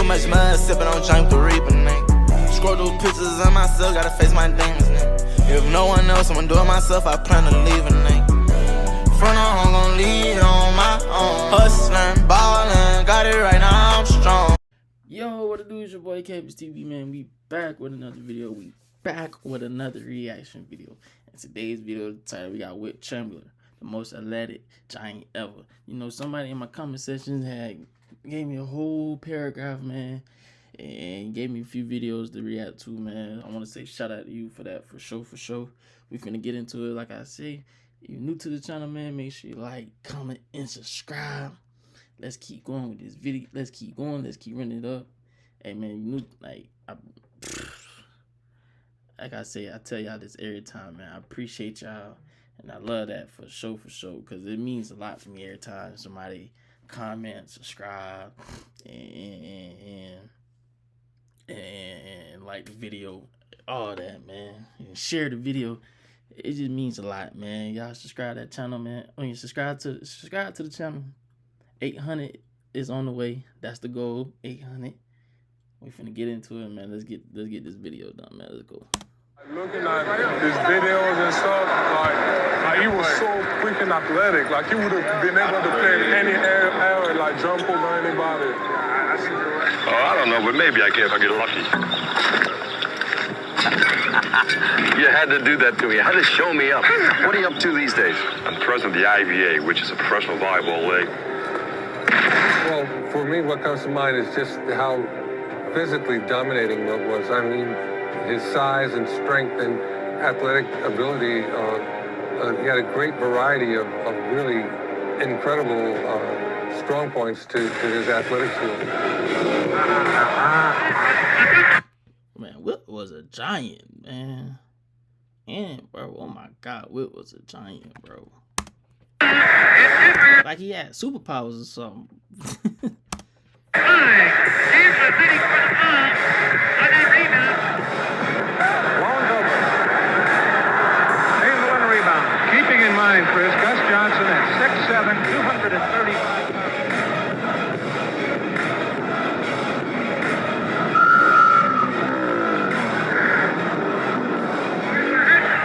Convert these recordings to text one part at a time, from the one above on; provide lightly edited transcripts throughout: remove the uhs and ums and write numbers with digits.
Too much mud, sipping on drink the reaper, nigga. Scroll through pictures of myself, gotta face my demons, nigga. If no one else, I'ma do it myself, I plan to leave a nigga. Front on, I'm gon' lead on my own. Hustlin', ballin', got it right now, I'm strong. Yo, what it do? It's your boy Campus TV, man. We back with another video. We back with another reaction video. In today's video, the title, we got Wilt Chamberlain, the most athletic giant ever. You know, somebody in my comment section gave me a whole paragraph, man, and gave me a few videos to react to, man. I want to say shout out to you for that, for sure. We finna get into it. Like I say, if you're new to the channel, man, make sure you like, comment, and subscribe. Let's keep going with this video. Let's keep going. Let's keep running it up. Hey, man, you knew, like I say, I tell y'all this every time, man. I appreciate y'all, and I love that for sure, because it means a lot for me every time somebody comment, subscribe, and like the video, all that, man, and share the video. It just means a lot, man. Y'all subscribe to that channel, man. I mean, subscribe to the channel. 800 is on the way. That's the goal. 800. We finna get into it, man. Let's get this video done, man. Let's go. Looking at his videos and stuff, like he was so freaking athletic. Like he would have been able to play any area, like jump over anybody. Oh, I don't know, but maybe I can if I get lucky. You had to do that to me. You had to show me up. What are you up to these days? I'm president of the IVA, which is a professional volleyball league. Well, for me, what comes to mind is just how physically dominating Wilt was. I mean, his size and strength and athletic ability. He had a great variety of really incredible strong points to his athletic skill. Man, Wilt was a giant, man. And, bro, oh my God, Wilt was a giant, bro. Like he had superpowers or something. Keeping in mind, Chris, Gus Johnson at 6'7", 235 pounds.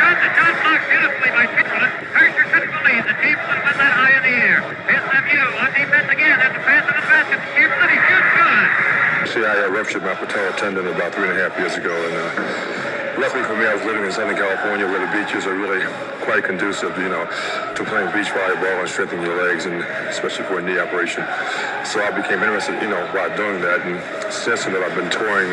Johnson blocked beautifully by Chamberlain. Hershey couldn't believe that Chamberlain went that high in the air. SMU on defense again. That's a pass to the basket. Chamberlain, he shoots good. See, I ruptured my patella tendon about 3.5 years ago, and luckily for me, I was living in Southern California where the beaches are really quite conducive, you know, to playing beach volleyball and strengthening your legs, and especially for a knee operation. So I became interested, you know, while doing that, and since then I've been touring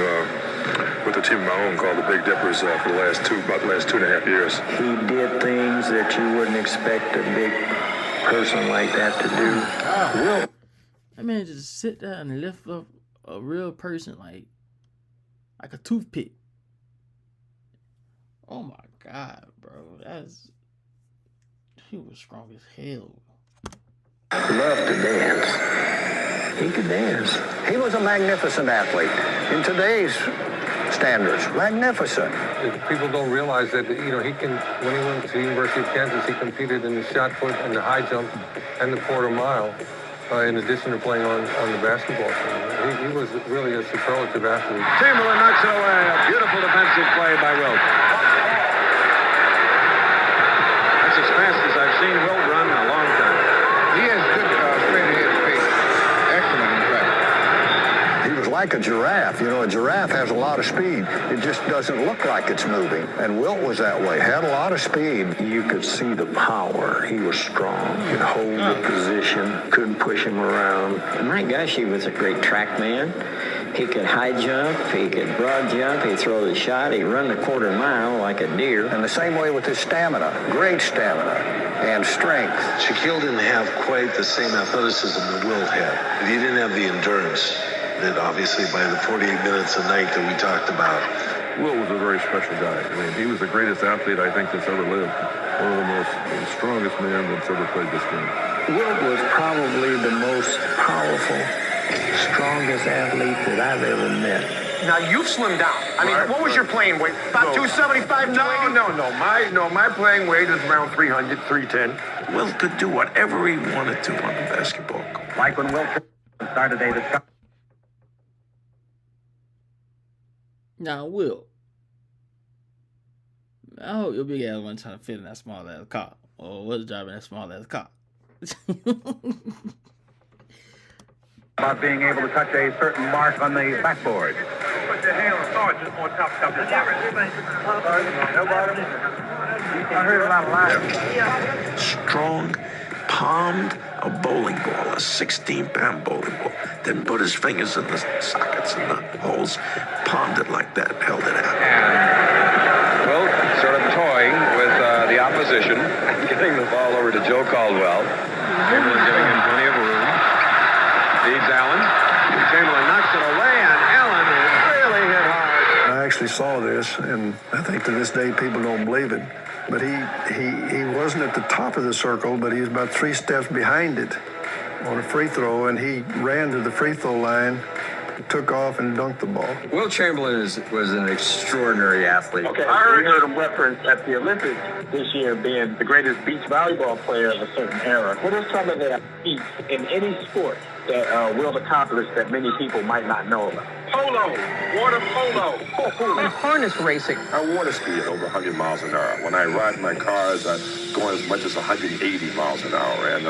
with a team of my own called the Big Dippers for about the last 2.5 years. He did things that you wouldn't expect a big person like that to do. Wilt, that man just sit there and lift up a real person like a toothpick. Oh my God, bro. He was strong as hell. Loved to dance. He could dance. He was a magnificent athlete. In today's standards, magnificent. People don't realize that, you know, he can, when he went to the University of Kansas, he competed in the shot put and the high jump and the quarter mile, in addition to playing on the basketball team. He was really a superlative athlete. Chamberlain knocks it away. A beautiful defensive play by Wilt. That's as fast as I've seen Wilt run in a long time. He has good straight ahead speed. Excellent, in fact. He was like a giraffe. You know, a giraffe has a lot of speed. It just doesn't look like it's moving. And Wilt was that way. Had a lot of speed. You could see the power. He was strong. He could hold the position. Couldn't push him around. My gosh, he was a great track man. He could high jump. He could broad jump. He'd throw the shot. He'd run the quarter mile like a deer. And the same way with his stamina. Great stamina and strength. Shaquille didn't have quite the same athleticism that Wilt had. But he didn't have the endurance that obviously by the 48 minutes a night that we talked about. Wilt was a very special guy. I mean, he was the greatest athlete I think that's ever lived. One of the strongest men that's ever played this game. Wilt was probably the most powerful, strongest athlete that I've ever met. Now you've slimmed down. I mean, what was your playing weight? About 275, 280? No. My playing weight is around 300, 310. Wilt could do whatever he wanted to on the basketball court. Like when Wilt started today, Now, Will, I hope your big ass wasn't trying to fit in that small ass car, or was driving that small ass car. About being able to touch a certain mark on the backboard. Put your hand on Sergeant on top of the I heard about live. Strong, palmed a bowling ball, a 16-pound bowling ball. Then put his fingers in the sockets and the holes, palmed it like that, held it out. And Wilt sort of toying with the opposition, getting the ball over to Joe Caldwell. Chamberlain giving him plenty of room. Feeds Allen. Chamberlain knocks it away, and Allen is really hit hard. I actually saw this, and I think to this day people don't believe it. But he wasn't at the top of the circle, but he was about 3 steps behind it on a free throw, and he ran to the free throw line, took off, and dunked the ball. Wilt Chamberlain was an extraordinary athlete. Okay, I heard him reference at the Olympics this year being the greatest beach volleyball player of a certain era. What are some of the feats in any sport that Wilt accomplished that many people might not know about? Polo, water polo. Harness racing. I want to speed at over 100 miles an hour. When I ride my cars, I go as much as 180 miles an hour. And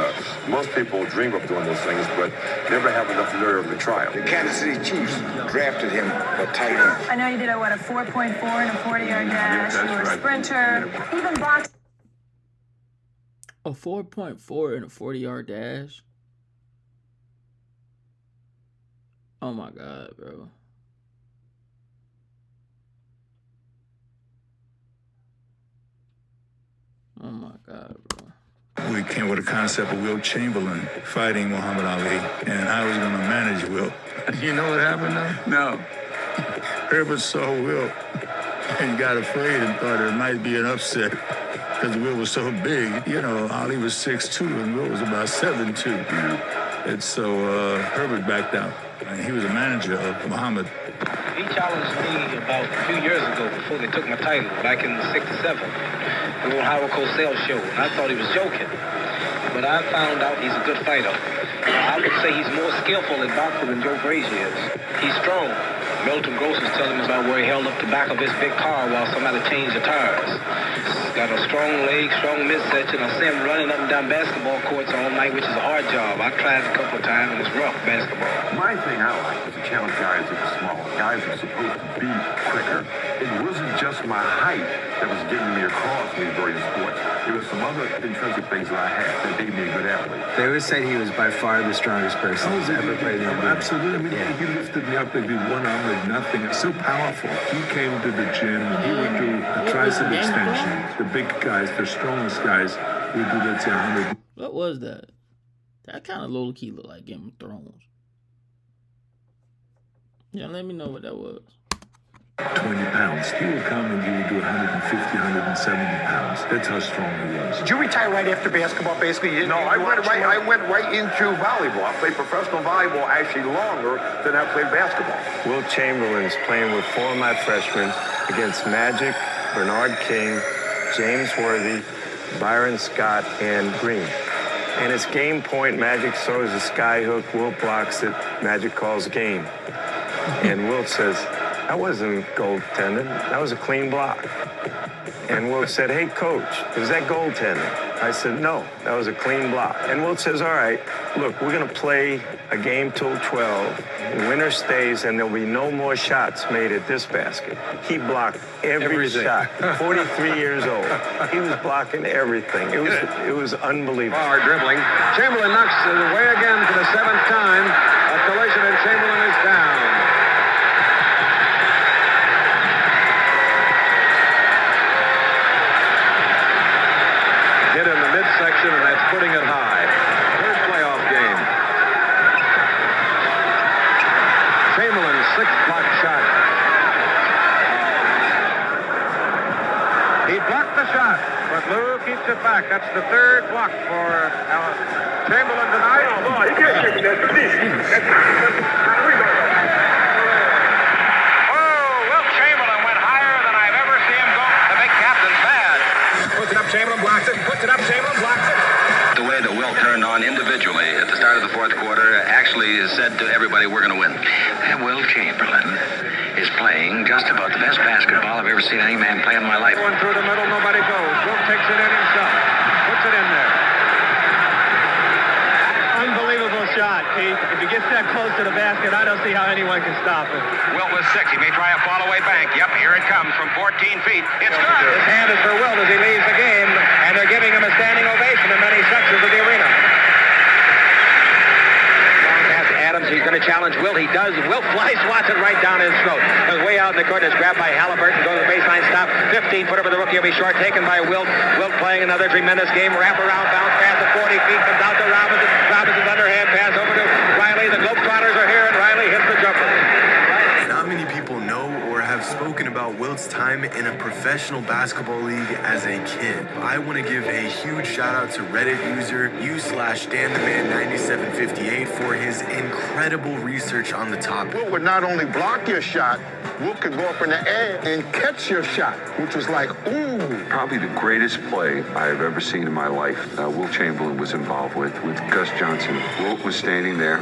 most people dream of doing those things, but never have enough nerve to try them. The Kansas City Chiefs drafted him for tight end. I know you did a 4.4 and a 40-yard dash. You were a sprinter. Even boxed. A 4.4 and a 40-yard dash? Oh my God, bro. Oh my God, bro. We came with a concept of Wilt Chamberlain fighting Muhammad Ali, and I was going to manage Wilt. You know what happened though? No. Herbert saw Wilt and got afraid and thought it might be an upset because Wilt was so big. You know, Ali was 6'2", and Wilt was about 7'2". And so Herbert backed out. And he was a manager of Muhammad. He challenged me about 2 years ago before they took my title, back in '67. The old Howard Cosell show, and I thought he was joking. But I found out he's a good fighter. I would say he's more skillful in boxing than Joe Frazier is. He's strong. Milton Gross was telling me about where he held up the back of his big car while somebody changed the tires. He's got a strong leg, strong midsection. I see him running up and down basketball courts all night, which is a hard job. I tried it a couple of times, and it's rough basketball. My thing I like was to challenge guys that were small. Guys were supposed to be quicker. It wasn't just my height that was getting me across in these various sports. There was some other intrinsic things that I had that made me a good athlete. They always said he was by far the strongest person who's ever played in the league. Absolutely. I mean, he lifted me up. They did one arm like nothing. It's so powerful. He came to the gym. He would do a tricep extension. The big guys, the strongest guys, would do, let's say, 100. What was that? That kind of low-key looked like Game of Thrones. Yeah, let me know what that was. 20 pounds. He would come and he would do 150, 170 pounds. That's how strong he was. Did you retire right after basketball, basically? No, I went right into volleyball. I played professional volleyball actually longer than I played basketball. Wilt Chamberlain's playing with 4 of my freshmen against Magic, Bernard King, James Worthy, Byron Scott, and Green. And it's game point. Magic throws a sky hook. Wilt blocks it. Magic calls game. And Wilt says, that wasn't goaltending. That was a clean block. And Wilt said, hey, coach, is that goaltending? I said, no, that was a clean block. And Wilt says, all right, look, we're going to play a game till 12. The winner stays, and there'll be no more shots made at this basket. He blocked every shot. 43 years old. He was blocking everything. It was unbelievable. Hard dribbling. Chamberlain knocks it away again for the 7th time. A collision, and Chamberlain is down. Hit in the midsection, and that's putting it high. 3rd playoff game. Chamberlain's 6th block shot. He blocked the shot, but Lou keeps it back. That's the 3rd block for Chamberlain tonight. Oh, boy, he can't shoot that. Wilt Chamberlain went higher than I've ever seen him go. The big captain's bad. Puts it up, Chamberlain blocks it. Puts it up, Chamberlain blocks it. The way that Wilt turned on individually at the start of the 4th quarter actually said to everybody, we're going to win. And Wilt Chamberlain, is playing just about the best basketball I've ever seen any man play in my life. Going through the middle, nobody goes. Wilt takes it in himself. Puts it in there. Unbelievable shot, Keith. If he gets that close to the basket, I don't see how anyone can stop him. Wilt with 6. He may try a fall-away bank. Yep, here it comes from 14 feet. It's good. His hand is for Wilt as he leaves the game, and they're giving him a standing ovation in many sections of the arena. Adams, he's going to challenge Wilt. He does. Wilt flies Watson right down his throat. Goes way out in the court. Is grabbed by Halliburton. Goes to the baseline stop. 15-footer for the rookie. Will be short. Taken by Wilt. Wilt playing another tremendous game. Wrap around, bounce pass at 40 feet. Comes out to Robinson. Robinson's underhand pass over to Riley. The Globetrotters are here, and Riley hits the jumper. Not many people know or have spoken about Wilt's time in a professional basketball league as a kid. I want to give a huge shout out to Reddit user u/StanTheMan9758 for his incredible research on the topic. Wilt would not only block your shot, Wilt could go up in the air and catch your shot, which was like, ooh. Probably the greatest play I've ever seen in my life, Wilt Chamberlain was involved with Gus Johnson. Wilt was standing there.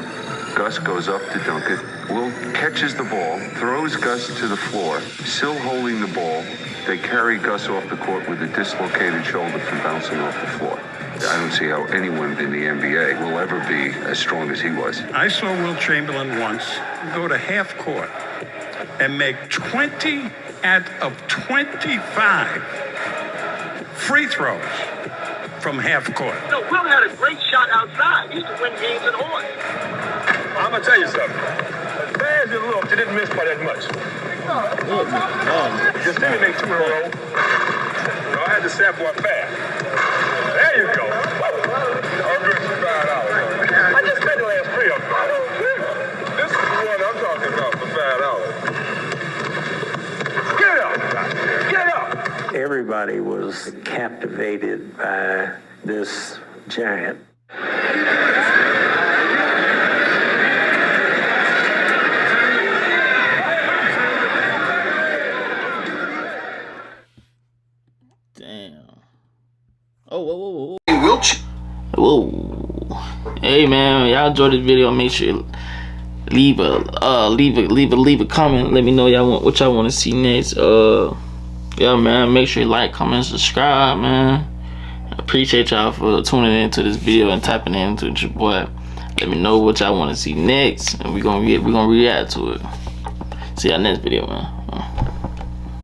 Gus goes up to dunk it. Wilt catches the ball, throws Gus to the floor, still holding the ball. They carry Gus off the court with a dislocated shoulder from bouncing off the floor. I don't see how anyone in the NBA will ever be as strong as he was. I saw Wilt Chamberlain once go to half court and make 20 out of 25 free throws from half court. No, Wilt had a great shot outside. He used to win games in Horse. I'm going to tell you something. As bad as it looked, you didn't miss by that much. You just didn't make 2 in a row. I had to sample up fast. There you go. I'll give you $5. I just made the last 3 of them. This is the one I'm talking about for $5. Get up! Get up! Everybody was captivated by this giant. Whoa. Hey, Wilt. Whoa. Hey, man, y'all enjoyed this video. Make sure you leave a comment. Let me know what y'all want to see next. Yeah, man, make sure you like, comment, subscribe, man. I appreciate y'all for tuning into this video and tapping into your boy. Let me know what y'all want to see next, and we're gonna react to it. See y'all next video, man.